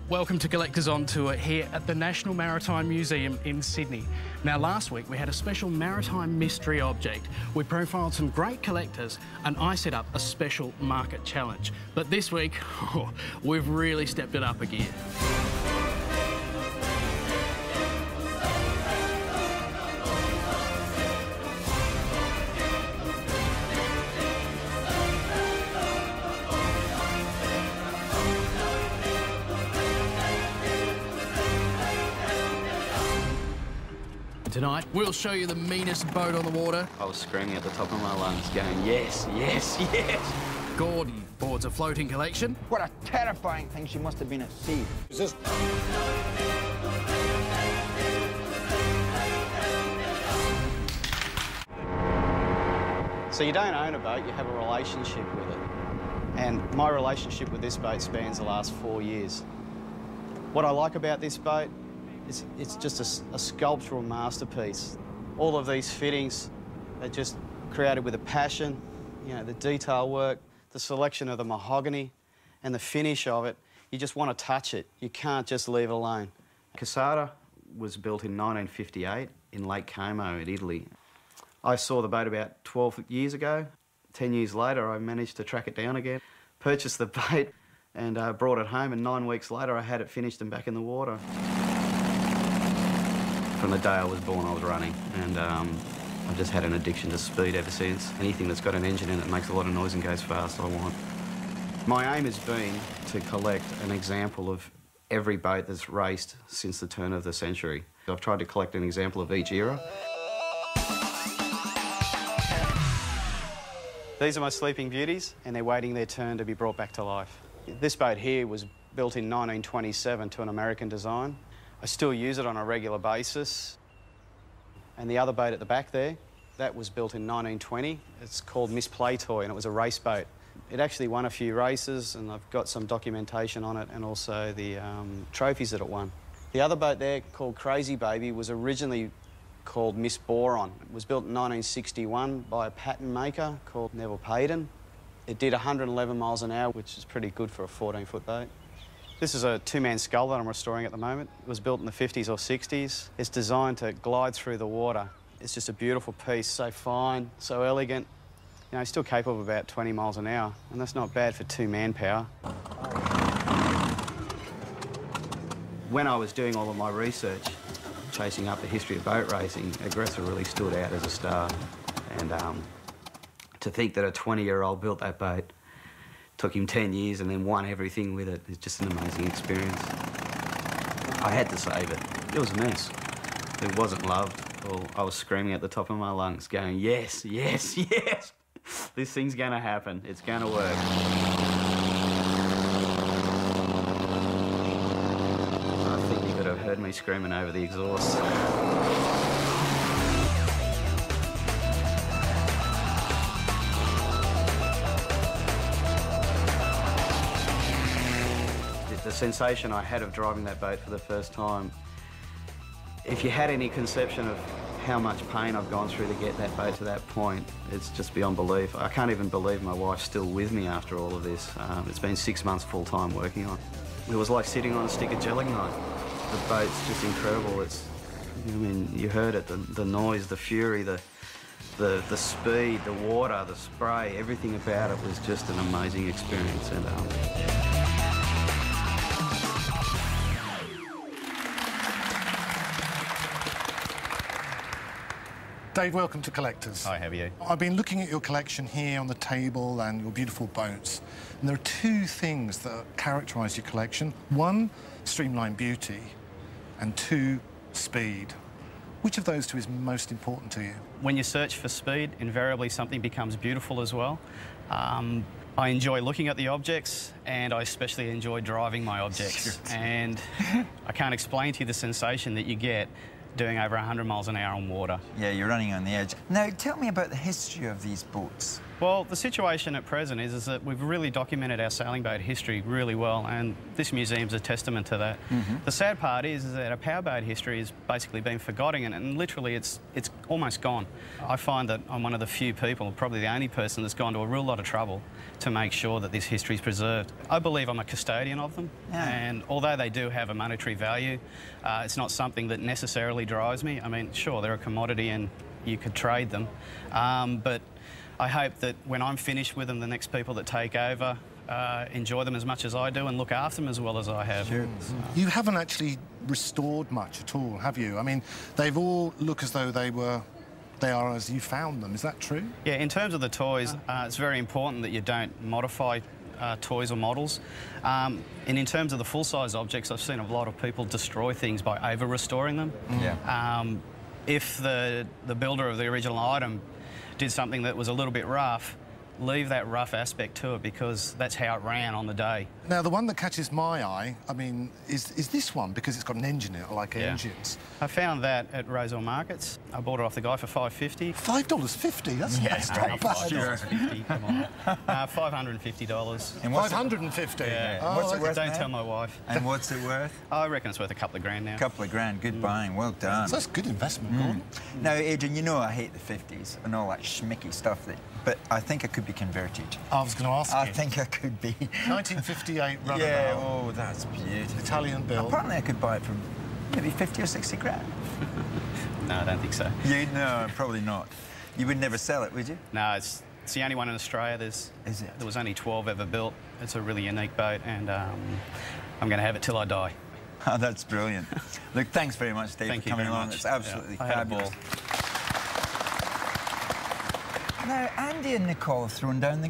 Welcome to Collectors on Tour here at the National Maritime Museum in Sydney. Now, last week we had a special maritime mystery object. We profiled some great collectors and I set up a special market challenge. But this week, we've really stepped it up a gear. Tonight, we'll show you the meanest boat on the water. I was screaming at the top of my lungs, going, yes, yes, yes. Gordon boards a floating collection. What a terrifying thing she must have been at sea. Is this... So you don't own a boat, you have a relationship with it. And my relationship with this boat spans the last 4 years. What I like about this boat, it's just a sculptural masterpiece. All of these fittings are just created with a passion. You know, the detail work, the selection of the mahogany and the finish of it. You just want to touch it. You can't just leave it alone. Casada was built in 1958 in Lake Como in Italy. I saw the boat about 12 years ago. 10 years later, I managed to track it down again, purchased the boat and brought it home, and 9 weeks later I had it finished and back in the water. From the day I was born, I was running, and I've just had an addiction to speed ever since. Anything that's got an engine in it makes a lot of noise and goes fast, I want. My aim has been to collect an example of every boat that's raced since the turn of the century. I've tried to collect an example of each era. These are my Sleeping Beauties, and they're waiting their turn to be brought back to life. This boat here was built in 1927 to an American design. I still use it on a regular basis. And the other boat at the back there, that was built in 1920. It's called Miss Playtoy, and it was a race boat. It actually won a few races, and I've got some documentation on it and also the trophies that it won. The other boat there, called Crazy Baby, was originally called Miss Boron. It was built in 1961 by a pattern maker called Neville Payden. It did 111 miles an hour, which is pretty good for a 14-foot boat. This is a two-man scull that I'm restoring at the moment. It was built in the 50s or 60s. It's designed to glide through the water. It's just a beautiful piece, so fine, so elegant. You know, still capable of about 20 miles an hour, and that's not bad for two manpower. When I was doing all of my research, chasing up the history of boat racing, Aggressor really stood out as a star. And to think that a 20-year-old built that boat, took him 10 years and then won everything with it. It's just an amazing experience. I had to save it. It was a mess. It wasn't loved. Well, I was screaming at the top of my lungs, going, yes, yes, yes! This thing's going to happen. It's going to work. I think you could have heard me screaming over the exhaust. The sensation I had of driving that boat for the first time, if you had any conception of how much pain I've gone through to get that boat to that point, it's just beyond belief. I can't even believe my wife's still with me after all of this. It's been 6 months full-time working on it. It was like sitting on a stick of gelignite. The boat's just incredible. I mean, you heard it, the noise, the fury, the speed, the water, the spray, everything about it was just an amazing experience. And Dave, welcome to Collectors. Hi, how are you? I've been looking at your collection here on the table and your beautiful boats, and there are two things that characterise your collection. One, streamlined beauty, and two, speed. Which of those two is most important to you? When you search for speed, invariably something becomes beautiful as well. I enjoy looking at the objects, and I especially enjoy driving my objects. And I can't explain to you the sensation that you get doing over 100 miles an hour on water. Yeah, you're running on the edge. Now, tell me about the history of these boats. Well, the situation at present is that we've really documented our sailing boat history really well, and this museum's a testament to that. The sad part is that our powerboat history has basically been forgotten, and literally it's almost gone. I find that I'm one of the few people, probably the only person, that's gone to a real lot of trouble to make sure that this history is preserved. I believe I'm a custodian of them, and although they do have a monetary value, it's not something that necessarily drives me. I mean, sure, they're a commodity and you could trade them, but I hope that when I'm finished with them, the next people that take over enjoy them as much as I do and look after them as well as I have. Sure. You haven't actually restored much at all, have you? I mean, they've all look as though they are as you found them. Is that true? Yeah, in terms of the toys, it's very important that you don't modify toys or models. And in terms of the full-size objects, I've seen a lot of people destroy things by over-restoring them. If the builder of the original item did something that was a little bit rough, leave that rough aspect to it, because that's how it ran on the day. Now, the one that catches my eye, I mean, is this one, because it's got an engine in it. I like engines. I found that at Roselle Markets. I bought it off the guy for $5.50. $5.50? That's not bad. $5.50, come on. $550. And $550? Yeah. Oh, what's it worth? Don't tell my wife. And what's it worth? I reckon it's worth a couple of grand now. A couple of grand. Good buying. Well done. So that's good investment, Gordon. Now, Adrian, you know I hate the 50s and all that schmicky stuff, but I think I could be converted. I was going to ask you. I think I could be. 1958 runabout. Yeah, oh, that's beautiful. Italian build. Apparently I could buy it for maybe 50 or 60 grand. No, I don't think so. No, probably not. You would never sell it, would you? No, it's the only one in Australia. Is it? There was only 12 ever built. It's a really unique boat, and I'm going to have it till I die. Oh, that's brilliant. Look, thanks very much, Dave, for coming along. Much. It's absolutely fabulous. I had a ball. Now, Andy and Nicole have thrown down the